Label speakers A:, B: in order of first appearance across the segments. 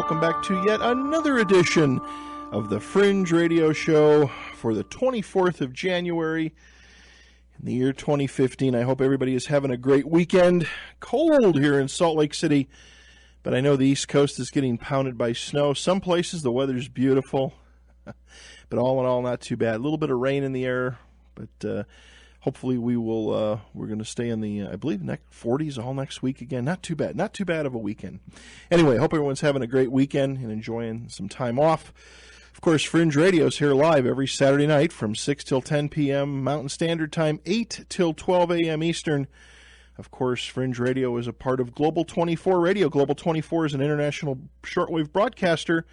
A: welcome back to yet another edition of the Fringe Radio Show for the 24th of January in the year 2015. I hope everybody is having a great weekend. Cold here in Salt Lake City, but I know the East Coast is getting pounded by snow. Some places the weather's beautiful, but all in all, not too bad. A little bit of rain in the air, but hopefully we're going to stay in the, I believe, 40s all next week again. Not too bad of a weekend. Anyway, hope everyone's having a great weekend and enjoying some time off. Of course, Fringe Radio is here live every Saturday night from 6 till 10 p.m. Mountain Standard Time, 8 till 12 a.m. Eastern. Of course, Fringe Radio is a part of Global 24 Radio. Global 24 is an international shortwave broadcaster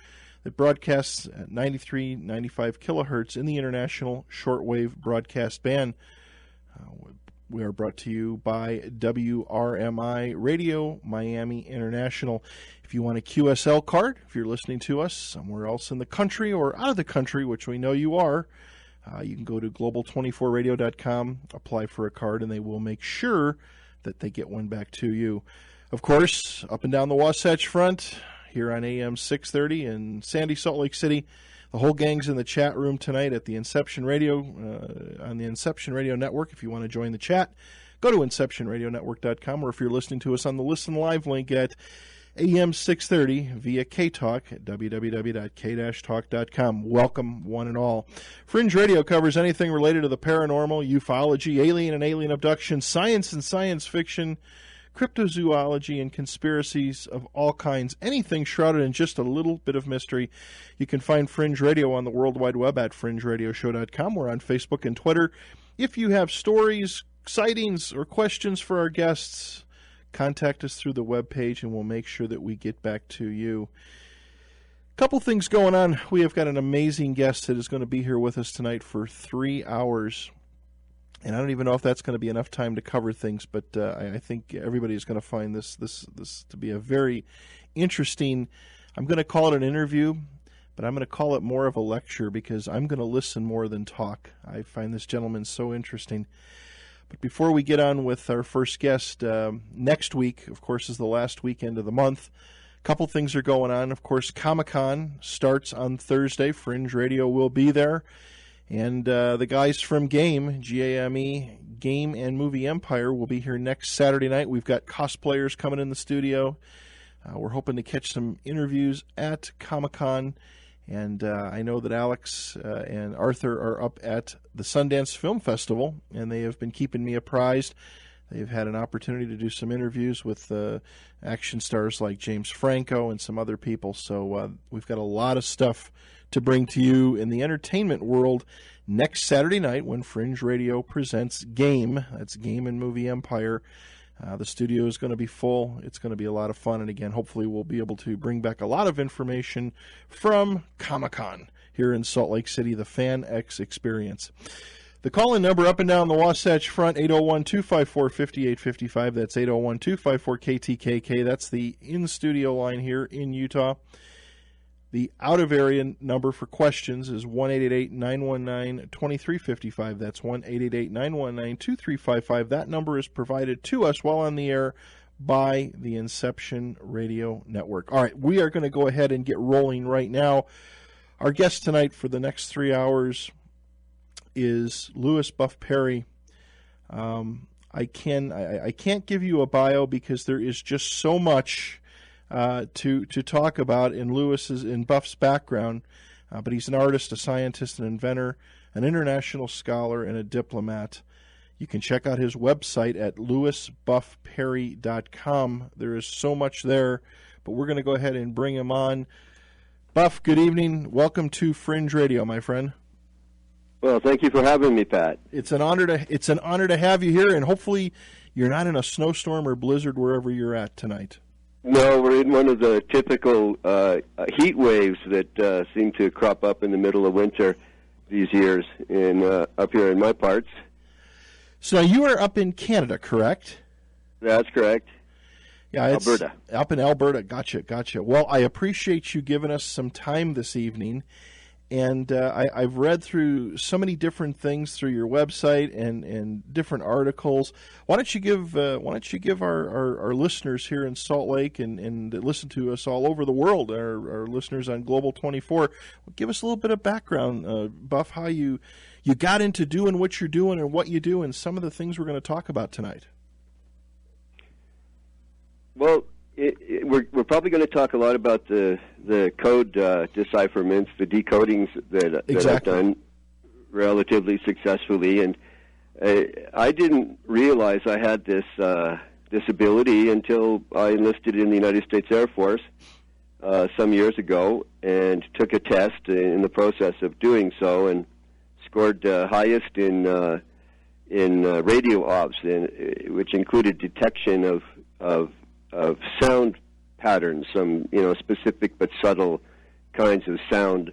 A: that broadcasts at 93, 95 kilohertz in the international shortwave broadcast band. We are brought to you by WRMI Radio, Miami International. If you want a QSL card, if you're listening to us somewhere else in the country or out of the country, which we know you are, you can go to global24radio.com, apply for a card, and they will make sure that they get one back to you. Of course, up and down the Wasatch Front, here on AM 630 in Sandy, Salt Lake City, the whole gang's in the chat room tonight at the Inception Radio, on the Inception Radio Network. If you want to join the chat, go to InceptionRadioNetwork.com, or if you're listening to us on the Listen Live link at AM 630 via K-Talk at www.k-talk.com. Welcome, one and all. Fringe Radio covers anything related to the paranormal, ufology, alien and alien abduction, science and science fiction, cryptozoology, and conspiracies of all kinds, anything shrouded in just a little bit of mystery. You can find Fringe Radio on the World Wide Web at fringeradioshow.com. We're on Facebook and Twitter. If you have stories, sightings, or questions for our guests, contact us through the webpage, and we'll make sure that we get back to you. Couple things going on. We have got an amazing guest that is going to be here with us tonight for 3 hours. And I don't even know if that's going to be enough time to cover things, but I think everybody is going to find this to be a very interesting, I'm going to call it an interview, but I'm going to call it more of a lecture because I'm going to listen more than talk. I find this gentleman so interesting. But before we get on with our first guest, next week, of course, is the last weekend of the month. A couple things are going on. Of course, Comic-Con starts on Thursday. Fringe Radio will be there. And the guys from GAME, G-A-M-E, Game and Movie Empire, will be here next Saturday night. We've got cosplayers coming in the studio. We're hoping to catch some interviews at Comic-Con. And I know that Alex and Arthur are up at the Sundance Film Festival, and they have been keeping me apprised. They've had an opportunity to do some interviews with action stars like James Franco and some other people. So we've got a lot of stuff to bring to you in the entertainment world next Saturday night when Fringe Radio presents GAME. That's Game and Movie Empire. The studio is going to be full. It's going to be a lot of fun. And again, hopefully we'll be able to bring back a lot of information from Comic-Con here in Salt Lake City, the Fan X experience. The call-in number up and down the Wasatch Front, 801-254-5855. That's 801-254-KTKK. That's the in-studio line here in Utah. The out-of-area number for questions is 1-888-919-2355. That's 1-888-919-2355. That number is provided to us while on the air by the Inception Radio Network. All right, we are going to go ahead and get rolling right now. Our guest tonight for the next 3 hours is Louis Buff Parry. I can't give you a bio because there is just so much to talk about in Buff's background, but he's an artist, a scientist, an inventor, an international scholar, and a diplomat. You can check out his website at louisbuffparry.com. There is so much there, but we're going to go ahead and bring him on. Buff, good evening. Welcome to Fringe Radio, my friend.
B: Well, thank you for having me, Pat.
A: It's an honor to have you here, and hopefully you're not in a snowstorm or blizzard wherever you're at tonight.
B: No, we're in one of the typical heat waves that seem to crop up in the middle of winter these years up here in my parts.
A: So you are up in Canada, correct?
B: That's correct.
A: Yeah, it's
B: Alberta.
A: Up in Alberta. Gotcha. Well, I appreciate you giving us some time this evening. And I've read through so many different things through your website and different articles. Why don't you give our listeners here in Salt Lake and listen to us all over the world, our listeners on Global 24, give us a little bit of background, Buff, how you got into doing what you're doing and what you do, and some of the things we're going to talk about tonight.
B: Well, we're probably going to talk a lot about the code decipherments, the decodings that I've done relatively successfully, and I didn't realize I had this ability until I enlisted in the United States Air Force some years ago, and took a test in the process of doing so, and scored highest in radio ops, which included detection of sound patterns, some specific but subtle kinds of sound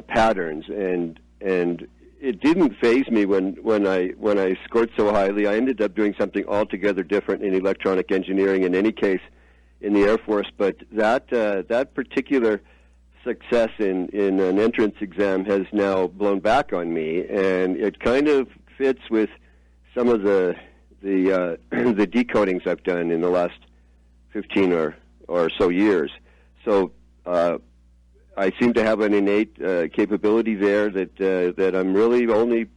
B: patterns, and it didn't faze me when I scored so highly. I ended up doing something altogether different in electronic engineering, in any case, in the Air Force. But that particular success in an entrance exam has now blown back on me, and it kind of fits with some of the decodings I've done in the last 15 or so years. So I seem to have an innate capability there that I'm really only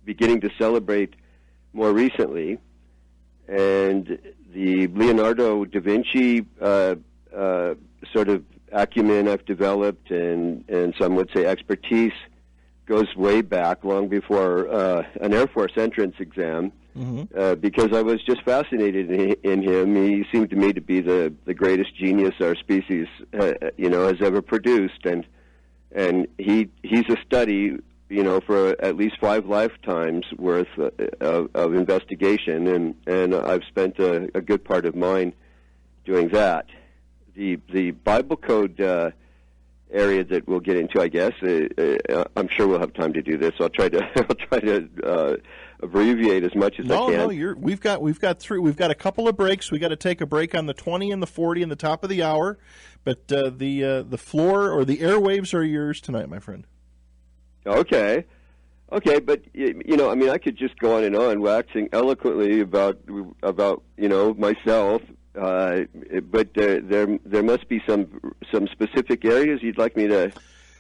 B: beginning to celebrate more recently. And the Leonardo da Vinci sort of acumen I've developed, and some would say expertise, goes way back, long before an Air Force entrance exam. Mm-hmm. Because I was just fascinated in him. He seemed to me to be the greatest genius our species, has ever produced, and he's a study, for at least 5 lifetimes worth of investigation, and I've spent a good part of mine doing that. The Bible code area that we'll get into, I guess. I'm sure we'll have time to do this. I'll try to abbreviate as much as I can.
A: No, we've got a couple of breaks. We got to take a break on the 20 and the 40 and the top of the hour, but the floor or the airwaves are yours tonight, my friend.
B: Okay, but I could just go on and on, waxing eloquently about myself. But there must be some specific areas you'd like me to.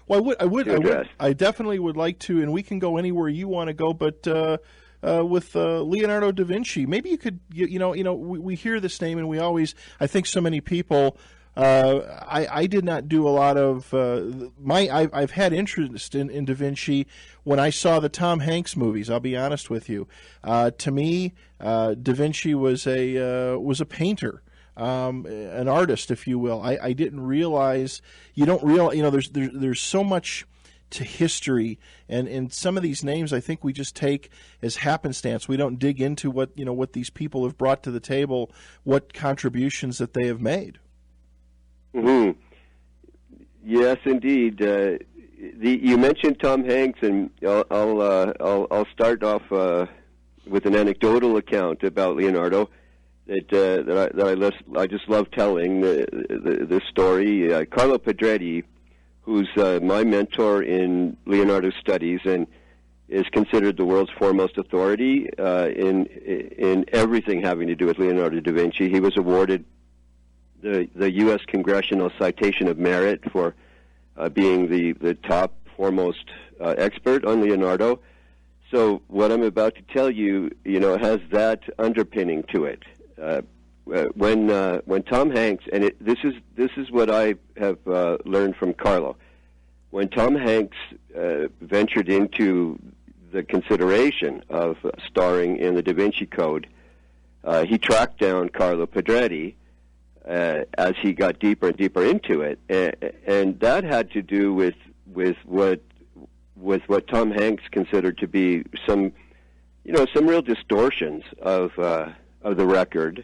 A: Well, I definitely would like to, and we can go anywhere you want to go. But with Leonardo da Vinci, maybe you could. We hear this name, and I think so many people. I did not do a lot of I've had interest in Da Vinci when I saw the Tom Hanks movies. I'll be honest with you. To me, Da Vinci was a painter, an artist, if you will. I didn't realize. You don't realize. There's so much to history, and some of these names I think we just take as happenstance. We don't dig into what these people have brought to the table, what contributions that they have made.
B: Mm-hmm. Yes, indeed. You mentioned Tom Hanks, and I'll start off with an anecdotal account about Leonardo that I just love telling this story. Carlo Pedretti, who's my mentor in Leonardo studies and is considered the world's foremost authority in everything having to do with Leonardo da Vinci. He was awarded the U.S. Congressional Citation of Merit for being the top, foremost expert on Leonardo. So what I'm about to tell you, has that underpinning to it. When Tom Hanks, and this is what I have learned from Carlo, when Tom Hanks ventured into the consideration of starring in the Da Vinci Code, he tracked down Carlo Pedretti as he got deeper and deeper into it, and that had to do with what Tom Hanks considered to be some real distortions of the record.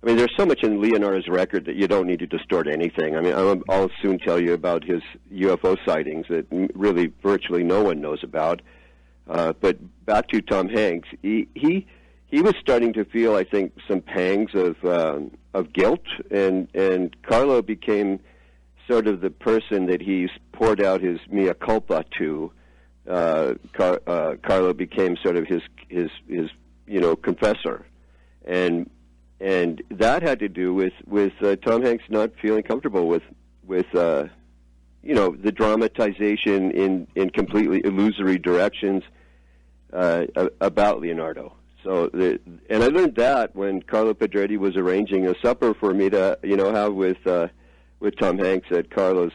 B: I mean, there's so much in Leonardo's record that you don't need to distort anything. I mean, I'll soon tell you about his UFO sightings that really virtually no one knows about. But back to Tom Hanks, he was starting to feel, I think, some pangs of guilt, and Carlo became sort of the person that he's poured out his mea culpa to. Carlo became sort of his confessor, and that had to do with Tom Hanks not feeling comfortable with the dramatization in completely illusory directions about Leonardo. And I learned that when Carlo Pedretti was arranging a supper for me to have with Tom Hanks at Carlo's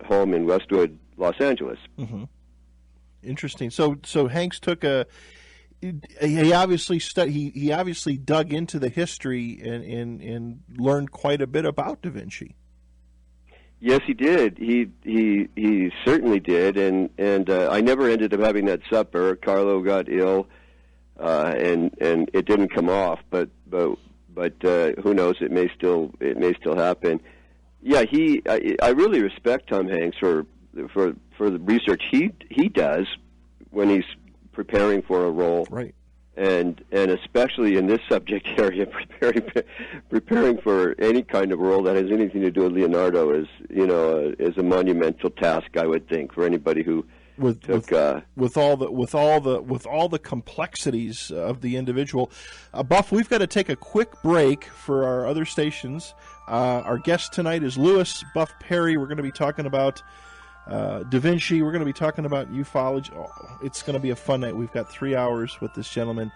B: home in Westwood, Los Angeles.
A: Mm-hmm. Interesting. So Hanks took he obviously he obviously dug into the history and learned quite a bit about Da Vinci.
B: Yes, he did. He certainly did, and I never ended up having that supper. Carlo got ill, and it didn't come off. But who knows? It may still happen. Yeah, I really respect Tom Hanks for the research he does when he's preparing for a role,
A: right?
B: And especially in this subject area, preparing for any kind of role that has anything to do with Leonardo is a monumental task, I would think, for anybody who
A: with all the complexities of the individual. Buff, we've got to take a quick break for our other stations. Our guest tonight is Louis Buff Parry. We're going to be talking about Da Vinci. We're going to be talking about ufology. Oh, it's going to be a fun night. We've got 3 hours with this gentleman.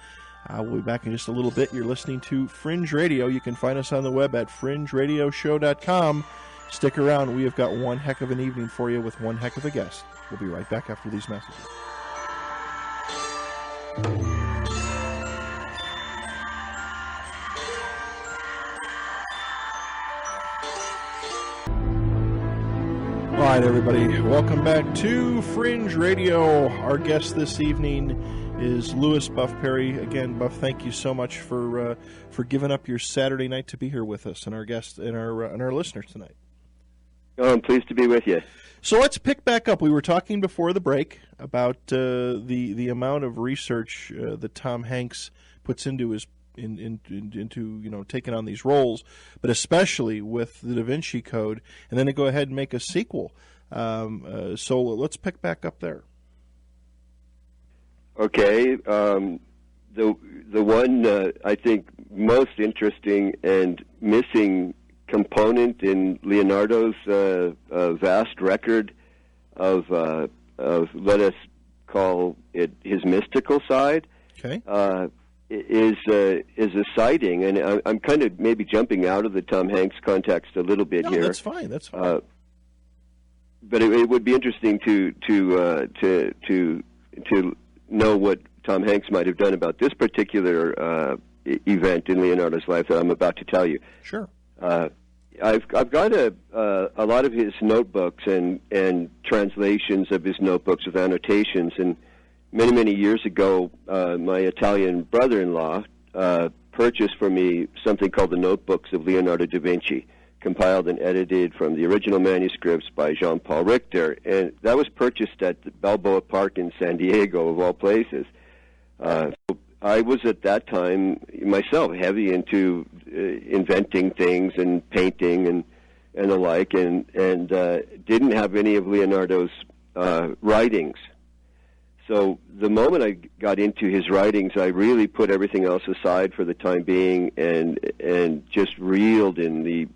A: We'll be back in just a little bit. You're listening to Fringe Radio. You can find us on the web at fringeradioshow.com. Stick around. We have got one heck of an evening for you with one heck of a guest. We'll be right back after these messages. All right, everybody, welcome back to Fringe Radio. Our guest this evening is Louis Buff Parry. Again, Buff, thank you so much for giving up your Saturday night to be here with us and our guest and our listeners tonight.
B: Oh, I'm pleased to be with you.
A: So let's pick back up. We were talking before the break about the amount of research that Tom Hanks puts into his into taking on these roles, but especially with the Da Vinci Code, and then to go ahead and make a sequel. So let's pick back up there.
B: Okay, the one I think most interesting and missing component in Leonardo's vast record of let us call it his mystical side.
A: Okay.
B: Is a sighting, and I'm kind of maybe jumping out of the Tom Hanks context a little bit here.
A: That's fine. That's fine.
B: But it would be interesting to know what Tom Hanks might have done about this particular event in Leonardo's life that I'm about to tell you.
A: Sure.
B: I've got a lot of his notebooks and translations of his notebooks with annotations, and many years ago, my Italian brother-in-law purchased for me something called the Notebooks of Leonardo da Vinci, compiled and edited from the original manuscripts by Jean-Paul Richter, and that was purchased at the Balboa Park in San Diego, of all places. So I was at that time myself heavy into inventing things and painting and the like, and didn't have any of Leonardo's writings. So the moment I got into his writings, I really put everything else aside for the time being, and just reeled in the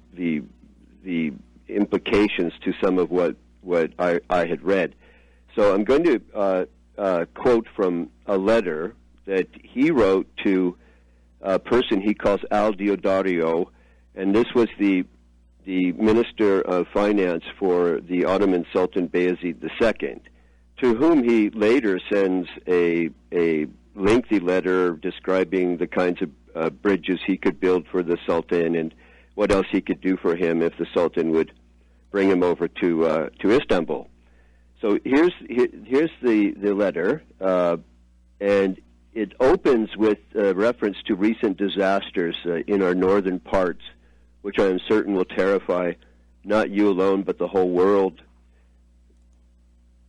B: implications to some of what I had read. So I'm going to quote from a letter that he wrote to a person he calls Al Diodario, and this was the Minister of Finance for the Ottoman Sultan Bayezid II, to whom he later sends a lengthy letter describing the kinds of bridges he could build for the Sultan and what else he could do for him if the Sultan would bring him over to Istanbul. So here's the letter, and it opens with reference to recent disasters in our northern parts, which I am certain will terrify not you alone but the whole world,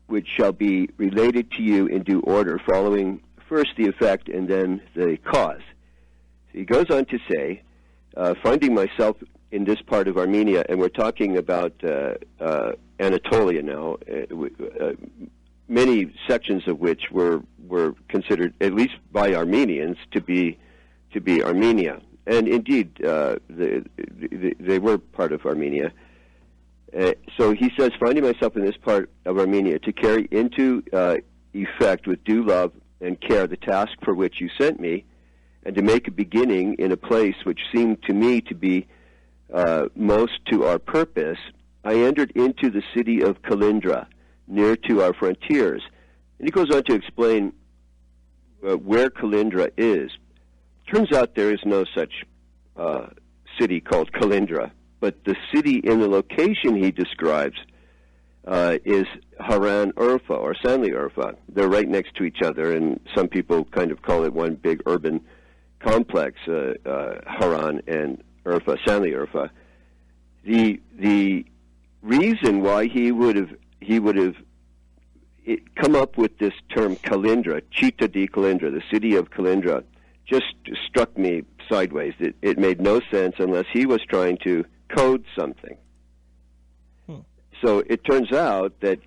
B: which shall be related to you in due order, following first the effect and then the cause. He goes on to say, finding myself in this part of Armenia, and we're talking about Anatolia now, many sections of which were considered, at least by Armenians, to be Armenia, and indeed they were part of Armenia. So he says, finding myself in this part of Armenia to carry into effect with due love and care the task for which you sent me, and to make a beginning in a place which seemed to me to be most to our purpose, I entered into the city of Kalindra, near to our frontiers. And he goes on to explain where Kalindra is. Turns out there is no such city called Kalindra, but the city in the location he describes is Haran Urfa, or Sanli Urfa. They're right next to each other, and some people kind of call it one big urban complex, Haran and Urfa, Sanli Urfa. The reason why he would have come up with this term Kalindra, Città di Kalindra, the city of Kalindra, just struck me sideways. It made no sense unless he was trying to code something. So it turns out that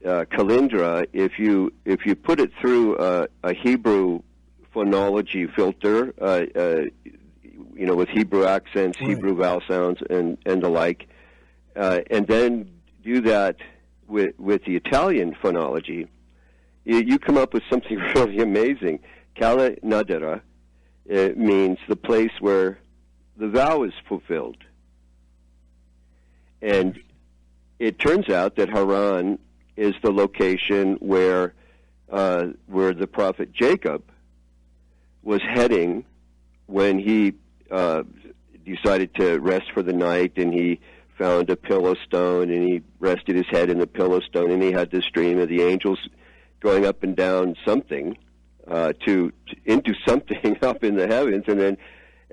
B: Kalindra, if you put it through a Hebrew phonology filter, with Hebrew accents, right, Hebrew vowel sounds, and the like, and then do that with the Italian phonology, you come up with something really amazing. Kala Nadera means the place where the vow is fulfilled. And it turns out that Haran is the location where the prophet Jacob was heading when he decided to rest for the night, and he found a pillow stone, and he rested his head in the pillow stone, and he had this dream of the angels going up and down something into something up in the heavens, and then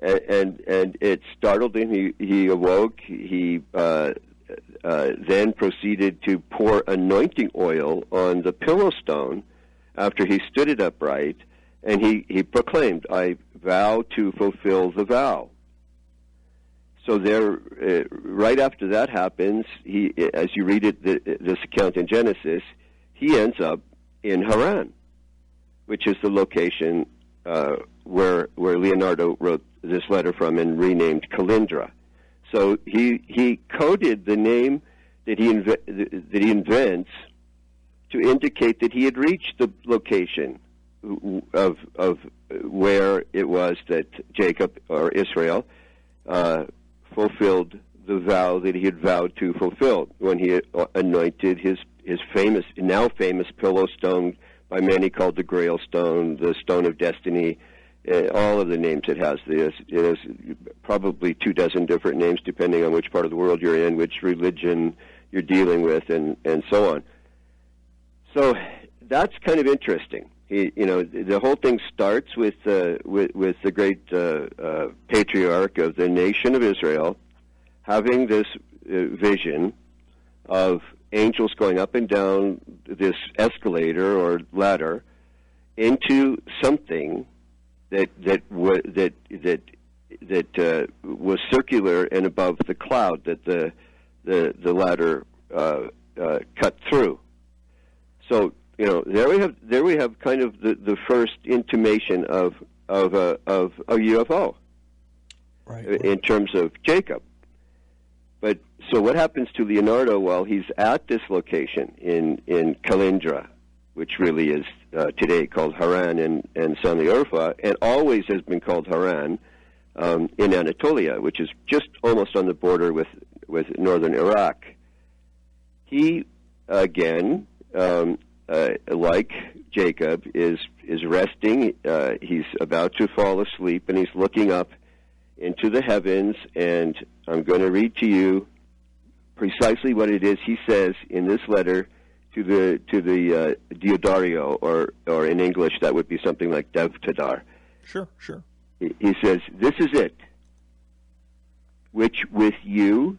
B: and it startled him. He awoke. He then proceeded to pour anointing oil on the pillow stone after he stood it upright, and he proclaimed, "I vow to fulfill the vow." So there, right after that happens, as you read it, this account in Genesis, he ends up in Haran, which is the location where Leonardo wrote this letter from and renamed Kalindra. So he coded the name that he invents to indicate that he had reached the location of where it was that Jacob, or Israel, fulfilled the vow that he had vowed to fulfill when he anointed his now famous pillow stone, by many called the Grail Stone, the Stone of Destiny, all of the names it has. It has probably 24 different names depending on which part of the world you're in, which religion you're dealing with, and so on. So that's kind of interesting. The whole thing starts with the great patriarch of the nation of Israel having this vision of angels going up and down this escalator or ladder into something that was circular and above the cloud that the ladder cut through. So there we have kind of the first intimation of a UFO, right, in terms of Jacob. But so what happens to Leonardo while he's at this location in Kalindra, which really is today called Haran and Sanli Urfa, and always has been called Haran in Anatolia, which is just almost on the border with northern Iraq. He again, like Jacob, is resting. He's about to fall asleep, and he's looking up into the heavens, and I'm going to read to you precisely what it is he says in this letter to the Diodario, or in English that would be something like Devtadar.
A: Sure.
B: He says, "This is it, which with you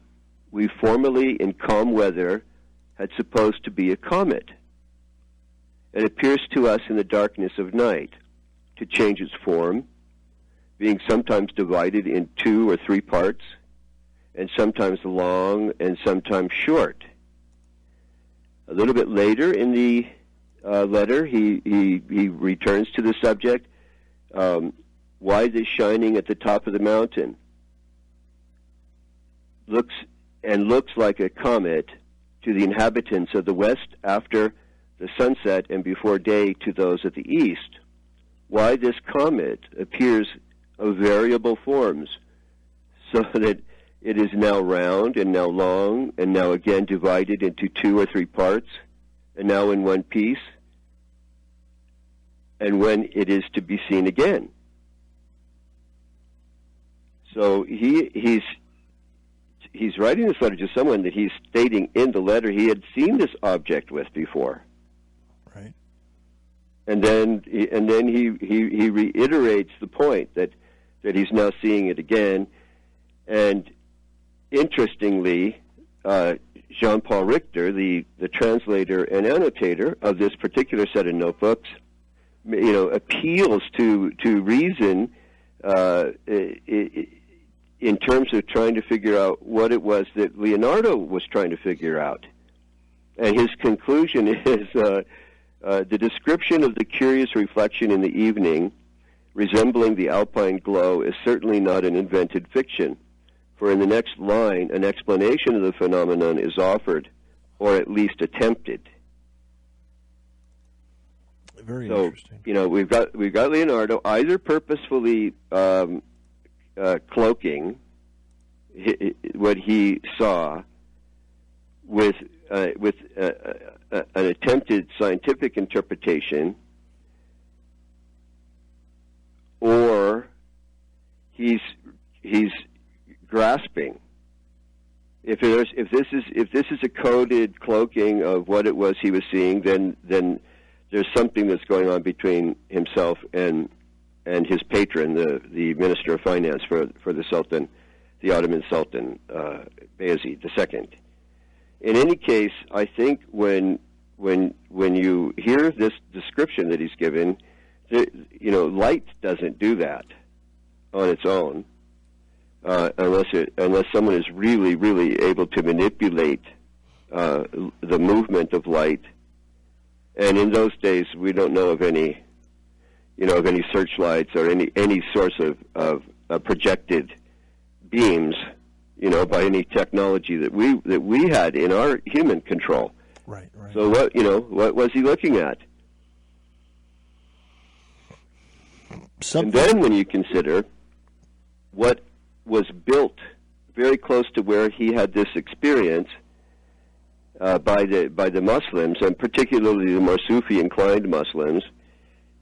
B: we formerly in calm weather had supposed to be a comet. It appears to us in the darkness of night to change its form, being sometimes divided in 2 or 3 parts, and sometimes long and sometimes short. A little bit later in the letter, he returns to the subject. Why this shining at the top of the mountain? Looks like a comet to the inhabitants of the west after the sunset and before day to those at the east. Why this comet appears of variable forms, so that it is now round and now long and now again divided into 2 or 3 parts and now in one piece, and when it is to be seen again. So he's writing this letter to someone that he's stating in the letter he had seen this object with before.
A: Right.
B: And then he reiterates the point that he's now seeing it again. And interestingly, Jean-Paul Richter, the translator and annotator of this particular set of notebooks, appeals to reason in terms of trying to figure out what it was that Leonardo was trying to figure out. And his conclusion is the description of the curious reflection in the evening resembling the alpine glow is certainly not an invented fiction, for in the next line an explanation of the phenomenon is offered, or at least attempted.
A: Very interesting.
B: We've got Leonardo either purposefully cloaking what he saw with an attempted scientific interpretation, or he's grasping. If this is a coded cloaking of what it was he was seeing, then there's something that's going on between himself and his patron, the Minister of Finance for the Sultan, the Ottoman Sultan, Bayezid II. In any case, I think when you hear this description that he's given, light doesn't do that on its own, unless someone is really, really able to manipulate the movement of light. And in those days, we don't know of any searchlights or any source of projected beams, by any technology that we had in our human control.
A: Right.
B: So what was he looking at? And then when you consider what was built very close to where he had this experience by the Muslims, and particularly the more Sufi-inclined Muslims,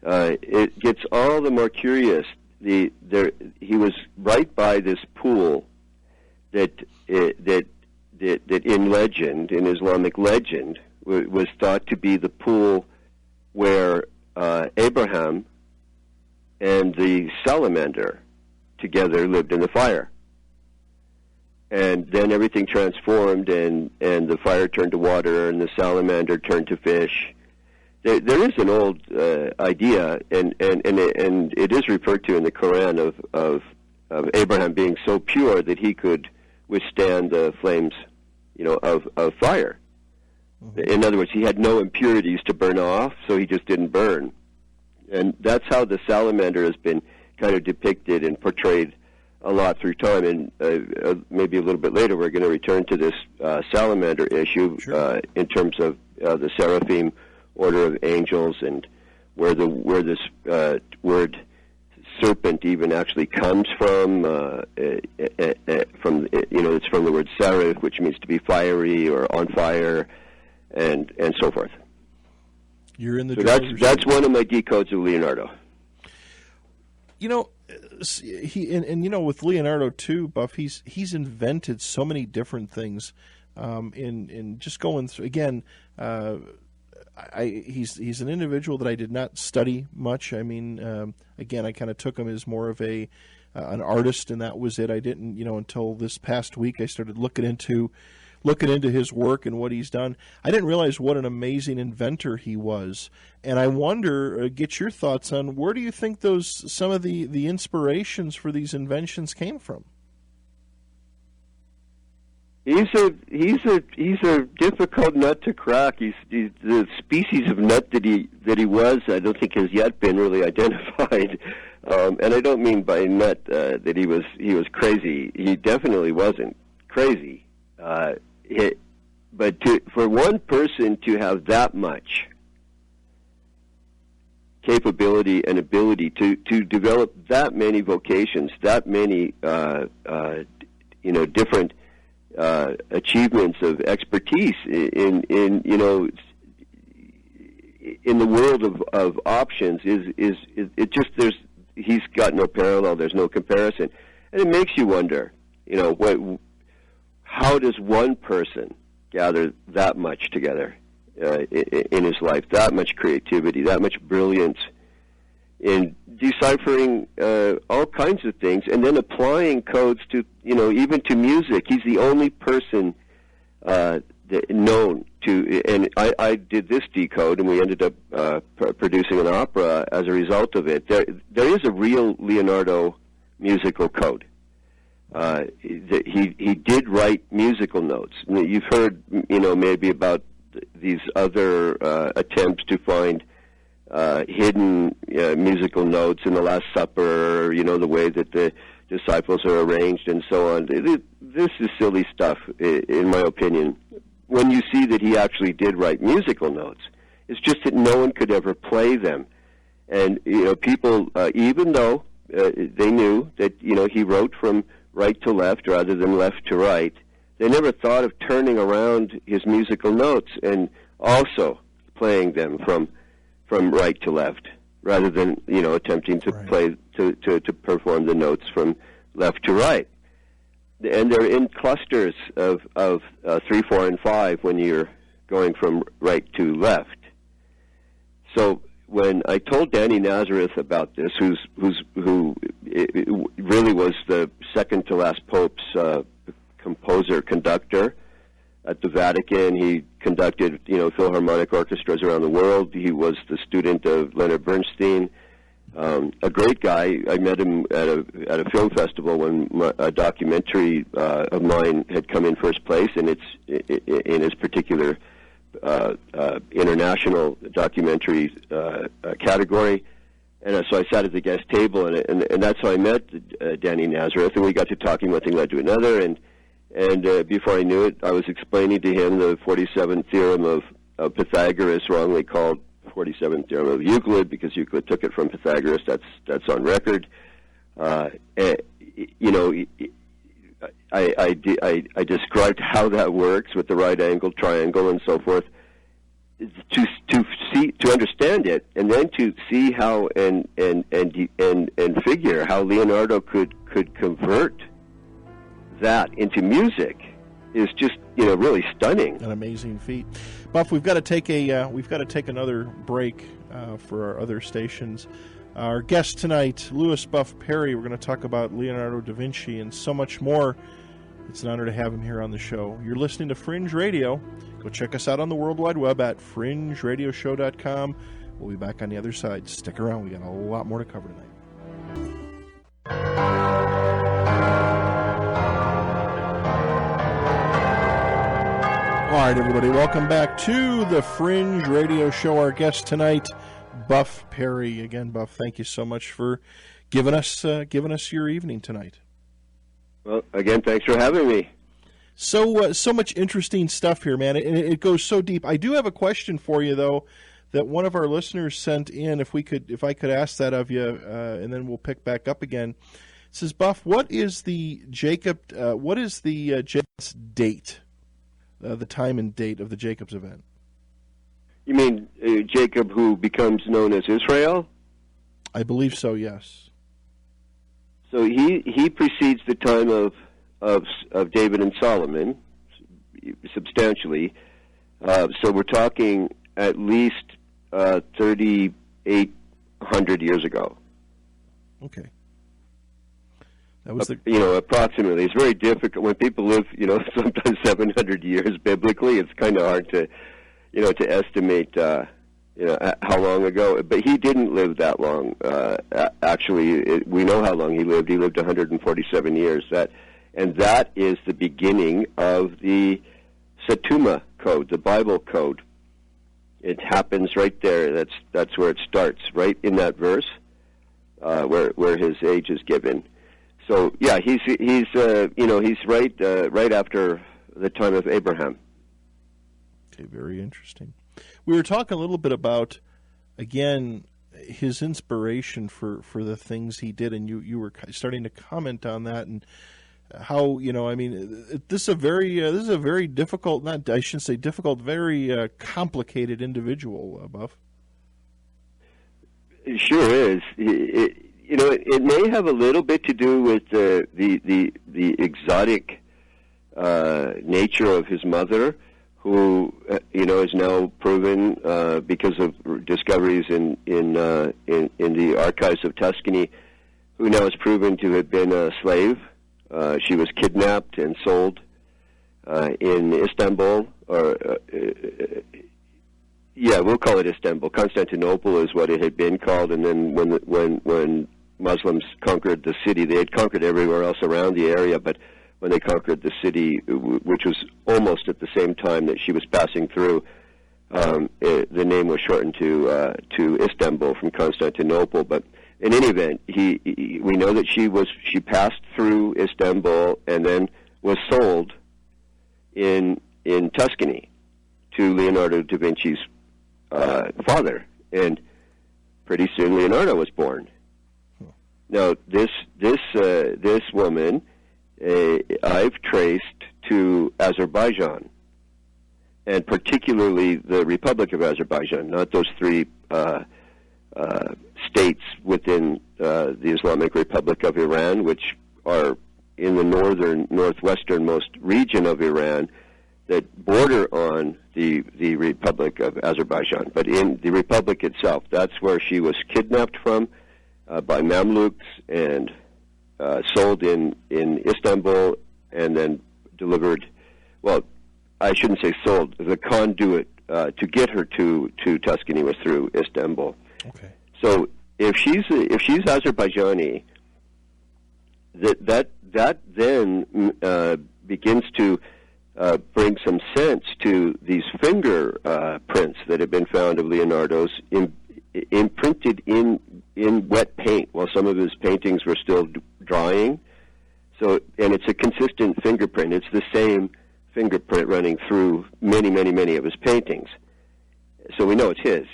B: it gets all the more curious. He was right by this pool that in legend, in Islamic legend, was thought to be the pool where Abraham and the salamander together lived in the fire. And then everything transformed, and the fire turned to water, and the salamander turned to fish. There is an old idea, and it is referred to in the Quran of Abraham being so pure that he could withstand the flames, of fire. Mm-hmm. In other words, he had no impurities to burn off, so he just didn't burn. And that's how the salamander has been kind of depicted and portrayed a lot through time. And maybe a little bit later, we're going to return to this salamander issue. Sure. In terms of the seraphim order of angels, and where this word serpent even actually comes from. It's from the word seraph, which means to be fiery or on fire, and so forth.
A: You're in the.
B: So that's one of my decodes of Leonardo.
A: With Leonardo too, Buff, he's invented so many different things. In just going through again. He's an individual that I did not study much. I mean, again, I kind of took him as more of an artist, and that was it. I didn't, until this past week, I started looking into his work and what he's done. I didn't realize what an amazing inventor he was, and I wonder, get your thoughts on where do you think some of the inspirations for these inventions came from?
B: He's a difficult nut to crack. He's the species of nut that he was. I don't think has yet been really identified. And I don't mean by nut that he was crazy. He definitely wasn't crazy. But for one person to have that much capability and ability to develop that many vocations, that many different achievements of expertise in the world of options is it just he's got no parallel. There's no comparison, and it makes you wonder. How does one person gather that much together in his life? That much creativity, that much brilliance in deciphering all kinds of things, and then applying codes to, even to music. He's the only person known to, and I did this decode, and we ended up producing an opera as a result of it. There is a real Leonardo musical code. He did write musical notes. You've heard, maybe about these other attempts to find hidden musical notes in the Last Supper, the way that the disciples are arranged and so on. This is silly stuff, in my opinion. When you see that he actually did write musical notes, it's just that no one could ever play them. And, people, even though they knew that, he wrote from right to left rather than left to right, they never thought of turning around his musical notes and also playing them from right to left, rather than attempting to play to perform the notes from left to right. And they're in clusters of 3, 4, and 5 when you're going from right to left. So when I told Danny Nazareth about this, who really was the second to last Pope's composer conductor at the Vatican, he conducted philharmonic orchestras around the world. He was the student of Leonard Bernstein, a great guy. I met him at a film festival when a documentary of mine had come in first place in its particular international documentary category. And so I sat at the guest table, and that's how I met Danny Nazareth, and we got to talking. One thing led to another, and before I knew it, I was explaining to him the 47th theorem of Pythagoras, wrongly called 47th theorem of Euclid, because Euclid took it from Pythagoras. That's on record. I described how that works with the right angle triangle and so forth, to understand it, and then to see how and figure how Leonardo could convert that into music is just really stunning.
A: An amazing feat. Buff, we've got to take another break for our other stations. Our guest tonight, Louis Buff Parry. We're going to talk about Leonardo da Vinci and so much more. It's an honor to have him here on the show. You're listening to Fringe Radio. Go check us out on the World Wide Web at fringeradioshow.com. We'll be back on the other side. Stick around. We got a lot more to cover tonight. All right, everybody, welcome back to the Fringe Radio Show. Our guest tonight, Buff Parry. Again, Buff, thank you so much for giving us your evening tonight.
B: Well, again, thanks for having me.
A: So much interesting stuff here, man. It goes so deep. I do have a question for you, though, that one of our listeners sent in. If I could ask that of you, and then we'll pick back up again. It says, Buff, what is the Jacob's date? The time and date of the Jacob's event.
B: You mean Jacob, who becomes known as Israel?
A: I believe so, yes.
B: So he precedes the time of David and Solomon substantially. So we're talking at least 3,800 years ago.
A: Okay. That was
B: approximately. It's very difficult when people live, sometimes 700 years biblically. It's kind of hard to estimate, how long ago. But he didn't live that long. Actually, we know how long he lived. He lived 147 years. That And that is the beginning of the Satuma code, the Bible code. It happens right there. That's where it starts, right in that verse where his age is given. So yeah, he's right after the time of Abraham.
A: Okay, very interesting. We were talking a little bit about, again, his inspiration for the things he did, and you were starting to comment on that and how, this is a very difficult, I shouldn't say difficult, very complicated individual, Buff.
B: It sure is. It may have a little bit to do with the exotic nature of his mother, who is now proven because of discoveries in the archives of Tuscany, who now is proven to have been a slave. She was kidnapped and sold in Istanbul, we'll call it Istanbul. Constantinople is what it had been called, and then when Muslims conquered the city, they had conquered everywhere else around the area, but when they conquered the city, which was almost at the same time that she was passing through, the name was shortened to Istanbul from Constantinople. But in any event, we know that she passed through Istanbul and then was sold in Tuscany to Leonardo da Vinci's father, and pretty soon Leonardo was born. Now this woman, I've traced to Azerbaijan, and particularly the Republic of Azerbaijan, not those three states within the Islamic Republic of Iran, which are in the northwesternmost region of Iran that border on the Republic of Azerbaijan. But in the Republic itself, that's where she was kidnapped from by Mamluks and sold in Istanbul, and then delivered. Well, I shouldn't say sold. The conduit to get her to Tuscany was through Istanbul.
A: Okay.
B: So if she's Azerbaijani, that then begins to bring some sense to these finger prints that have been found of Leonardo's imprinted in wet paint while some of his paintings were still drying. So, and it's a consistent fingerprint. It's the same fingerprint running through many of his paintings. So we know it's his.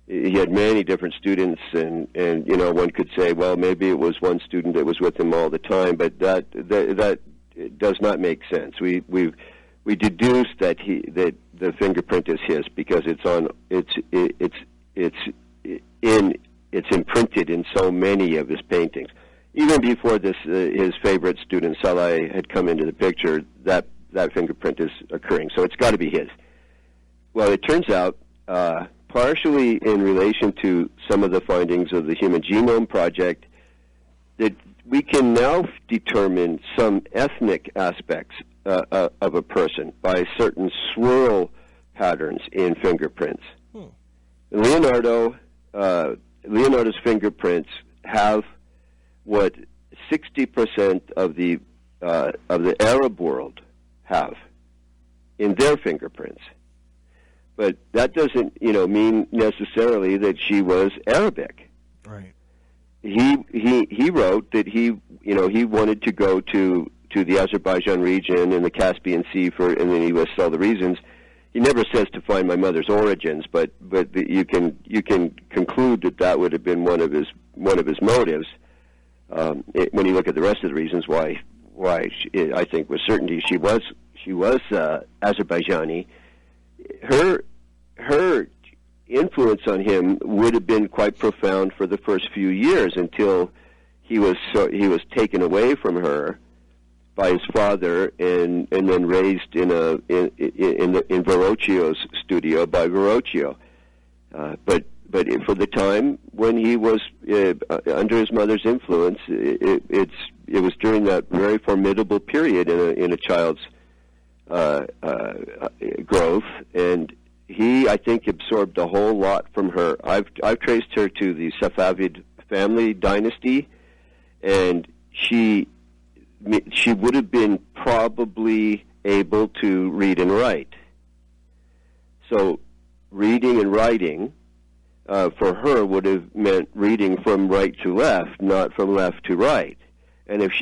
B: He had many different students, and one could say, well, maybe it was one student that was with him all the time, but that does not make sense. We deduce that the fingerprint is his because it's imprinted in so many of his paintings. Even before this, his favorite student Saleh had come into the picture, that fingerprint is occurring. So it's got to be his. Well, it turns out, partially in relation to some of the findings of the Human Genome Project, that we can now determine some ethnic aspects of a person by certain swirl patterns in fingerprints. Leonardo's fingerprints have what 60% of the Arab world have in their fingerprints. But that doesn't, mean necessarily that she was Arabic.
A: Right.
B: He wrote that he wanted to go to the Azerbaijan region and the Caspian Sea and then he lists all the reasons. He never says to find my mother's origins, but you can conclude that would have been one of his motives. When you look at the rest of the reasons why I think with certainty she was Azerbaijani. Her influence on him would have been quite profound for the first few years until he was taken away from her by his father and then raised in Verrocchio's studio by Verrocchio. But for the time when he was under his mother's influence, it was during that very formidable period in a child's growth, and he, I think, absorbed a whole lot from her. I've traced her to the Safavid family dynasty, and she would have been probably able to read and write. So reading and writing for her would have meant reading from right to left, not from left to right. And if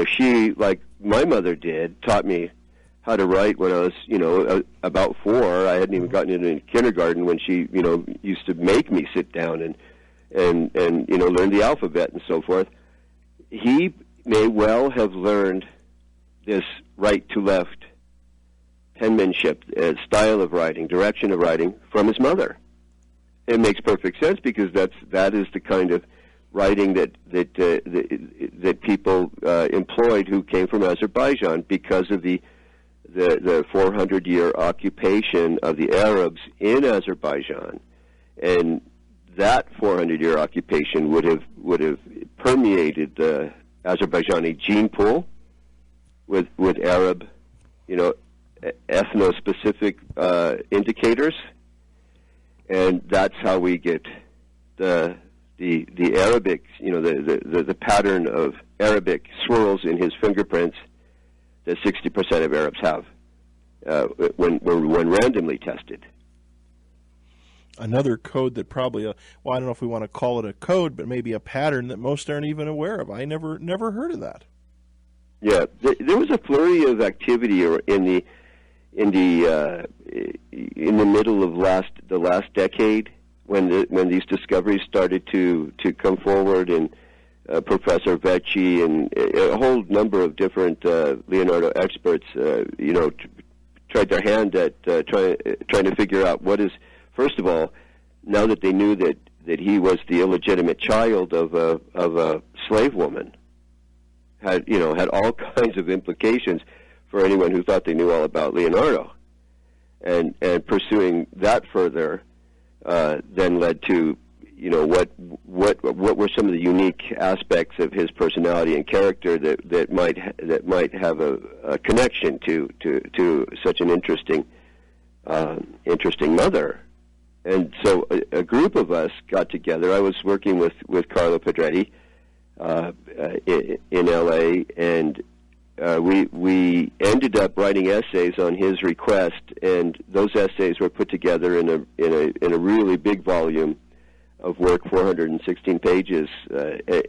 B: she, like my mother did, taught me how to write when I was, about 4. I hadn't even gotten into kindergarten when she, used to make me sit down and learn the alphabet and so forth. He may well have learned this right to left penmanship, style of writing, direction of writing from his mother. It makes perfect sense because that is the kind of writing that people employed who came from Azerbaijan because of the 400-year occupation of the Arabs in Azerbaijan, and that 400-year occupation would have permeated the Azerbaijani gene pool with Arab, ethno-specific indicators, and that's how we get the Arabic, the pattern of Arabic swirls in his fingerprints that 60% of Arabs have when randomly tested.
A: Another code that probably, I don't know if we want to call it a code, but maybe a pattern that most aren't even aware of. I never heard of that.
B: Yeah, there was a flurry of activity in the middle of the last decade when these discoveries started to come forward, and Professor Vecchi and a whole number of different Leonardo experts, tried their hand at trying to figure out what is. First of all, now that they knew that he was the illegitimate child of a slave woman, had all kinds of implications for anyone who thought they knew all about Leonardo, and pursuing that further then led to what were some of the unique aspects of his personality and character that might have a connection to such an interesting mother. And so a group of us got together. I was working with Carlo Pedretti in L.A., and we ended up writing essays on his request, and those essays were put together in a really big volume of work, 416 pages, that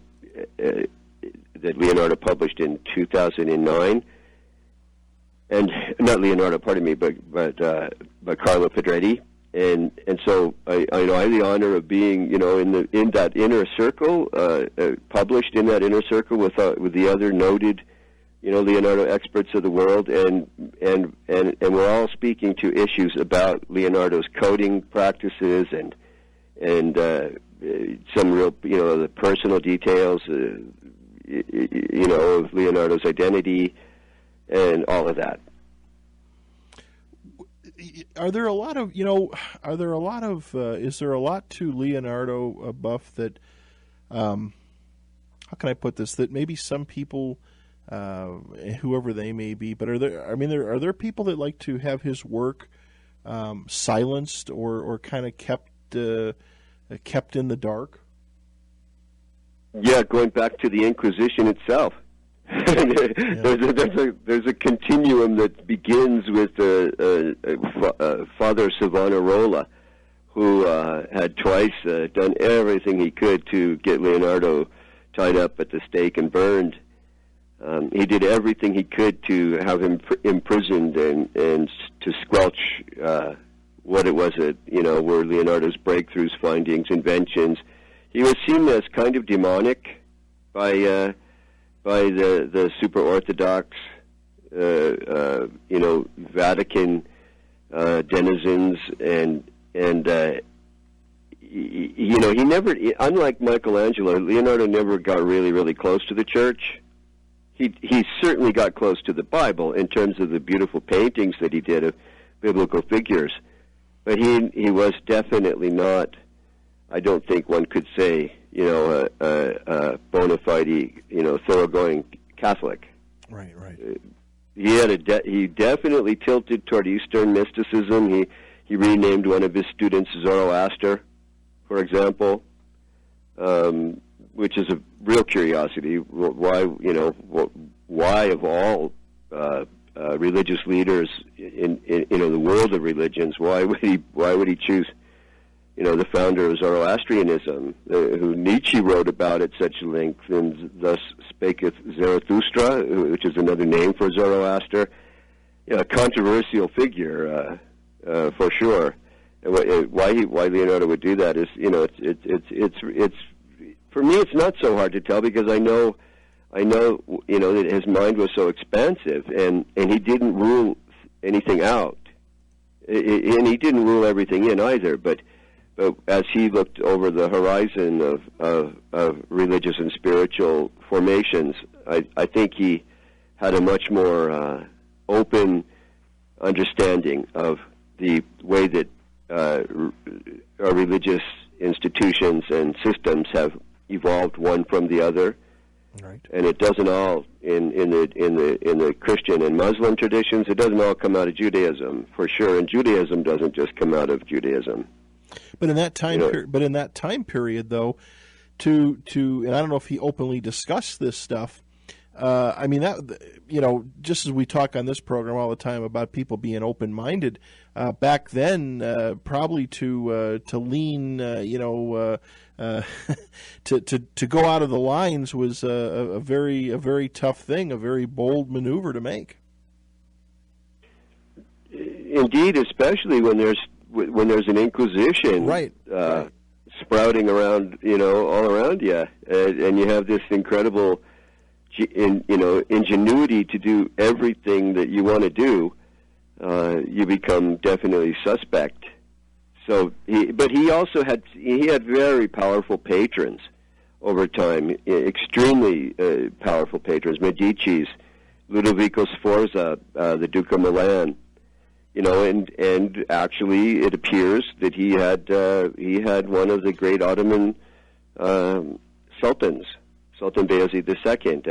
B: Leonardo published in 2009. And not Leonardo, pardon me, but Carlo Pedretti. And so I have the honor of being, in that inner circle, published in that inner circle with the other noted, Leonardo experts of the world, and we're all speaking to issues about Leonardo's coding practices and some real, the personal details, of Leonardo's identity and all of that.
A: Is there a lot to Leonardo Buff that, how can I put this, that maybe some people, whoever they may be, but are there people that like to have his work silenced or kind of kept in the dark?
B: Yeah, going back to the Inquisition itself. There's a continuum that begins with Father Savonarola, who had twice done everything he could to get Leonardo tied up at the stake and burned. He did everything he could to have him imprisoned and to squelch what it was that were Leonardo's breakthroughs, findings, inventions. He was seen as kind of demonic by the super orthodox, Vatican denizens, and he never, unlike Michelangelo, Leonardo never got really, really close to the church. He certainly got close to the Bible in terms of the beautiful paintings that he did of biblical figures, but he was definitely not. I don't think one could say, a bona fide, thoroughgoing Catholic.
A: Right.
B: He definitely tilted toward Eastern mysticism. He renamed one of his students Zoroaster, for example. which is a real curiosity. Why, why of all religious leaders in the world of religions, why would he choose, the founder of Zoroastrianism, who Nietzsche wrote about at such length, and thus spaketh Zarathustra, which is another name for Zoroaster. A controversial figure, for sure. And why Leonardo would do that is, it's for me, it's not so hard to tell, because I know, that his mind was so expansive, and he didn't rule anything out, and he didn't rule everything in either. But as he looked over the horizon of religious and spiritual formations, I think he had a much more open understanding of the way that our religious institutions and systems have evolved one from the other.
A: Right.
B: And it doesn't all in the Christian and Muslim traditions. It doesn't all come out of Judaism, for sure. And Judaism doesn't just come out of Judaism.
A: But in that time period, though, to and I don't know if he openly discussed this stuff. Just as we talk on this program all the time about people being open-minded, back then, probably to lean, to go out of the lines was a very tough thing, a very bold maneuver to make.
B: Indeed, especially when there's an inquisition,
A: right.
B: Sprouting around, all around you, and you have this incredible, ingenuity to do everything that you want to do. You become definitely suspect. So, he also had very powerful patrons over time, extremely powerful patrons. Medici's, Ludovico Sforza, the Duke of Milan, and actually it appears that he had one of the great Ottoman sultans, Sultan Bayezid II,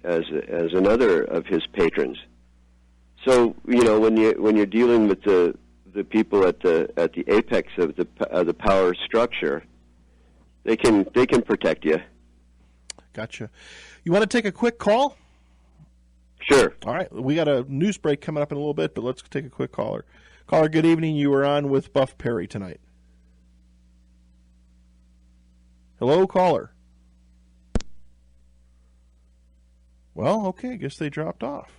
B: as another of his patrons. So when you're dealing with the people at the apex of the power structure, they can protect you.
A: Gotcha. You want to take a quick call?
B: Sure.
A: All right. We got a news break coming up in a little bit, but let's take a quick caller. Caller, good evening. You were on with Buff Parry tonight. Hello, caller. Well, okay. I guess they dropped off.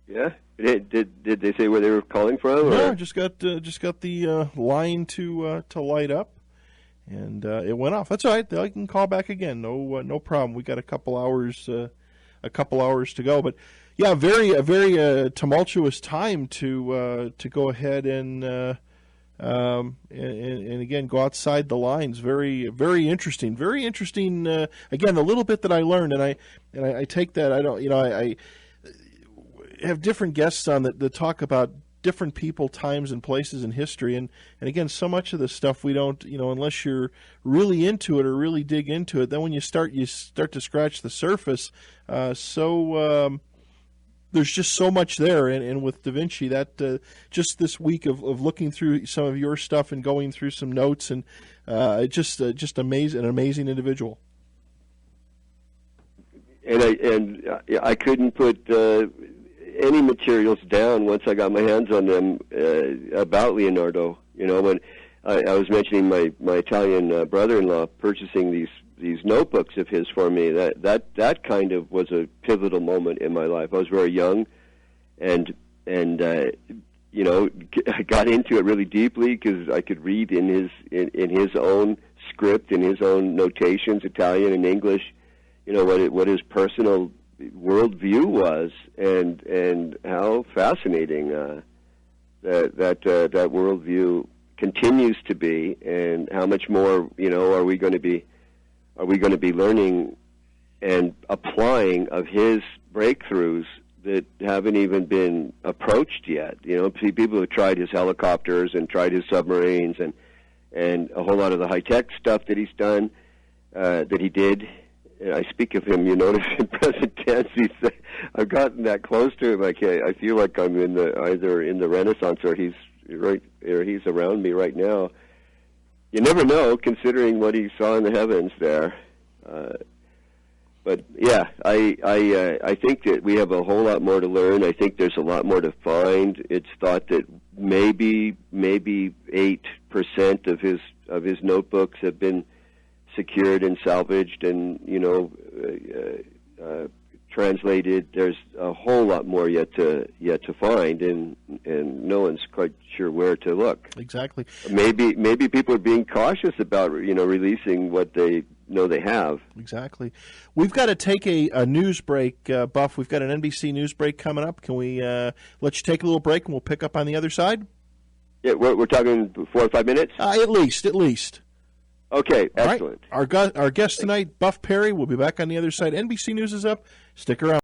B: Yeah. Did they say where they were calling from?
A: No, just got the line to light up, and it went off. That's all right. They can call back again. No problem. We got a couple hours to go. But yeah, a very tumultuous time to go ahead and again go outside the lines. Very interesting. Very interesting. Again, the little bit that I learned, and I take that. I have different guests on that talk about different people, times, and places in history, and again, so much of this stuff we don't, unless you're really into it or really dig into it. Then when you start to scratch the surface. There's just so much there, and with Da Vinci, that just this week of looking through some of your stuff and going through some notes, and just amazing, an amazing individual.
B: And I couldn't put any materials down once I got my hands on them about Leonardo. When I was mentioning my Italian brother-in-law purchasing these notebooks of his for me, that kind of was a pivotal moment in my life. I was very young, and I got into it really deeply because I could read in his own script, in his own notations, Italian and English, what his personal worldview was, and how fascinating that worldview continues to be, and how much more are we going to be learning and applying of his breakthroughs that haven't even been approached yet. People have tried his helicopters and tried his submarines and a whole lot of the high-tech stuff that he's done, that he did. I speak of him, notice in present tense. I've gotten that close to him. I feel like I'm either in the Renaissance or he's around me right now. you never know, considering what he saw in the heavens there. But yeah, I think that we have a whole lot more to learn. I think there's a lot more to find. It's thought that maybe 8% of his notebooks have been secured and salvaged, and translated. There's a whole lot more yet to find, and no one's quite sure where to look.
A: Exactly.
B: Maybe people are being cautious about releasing what they know they have.
A: Exactly. We've got to take a news break, Buff. We've got an NBC news break coming up. Can we let you take a little break, and we'll pick up on the other side?
B: Yeah, we're talking 4 or 5 minutes.
A: At least.
B: Okay, excellent.
A: All right. Our guest tonight, Buff Parry, will be back on the other side. NBC News is up. Stick around.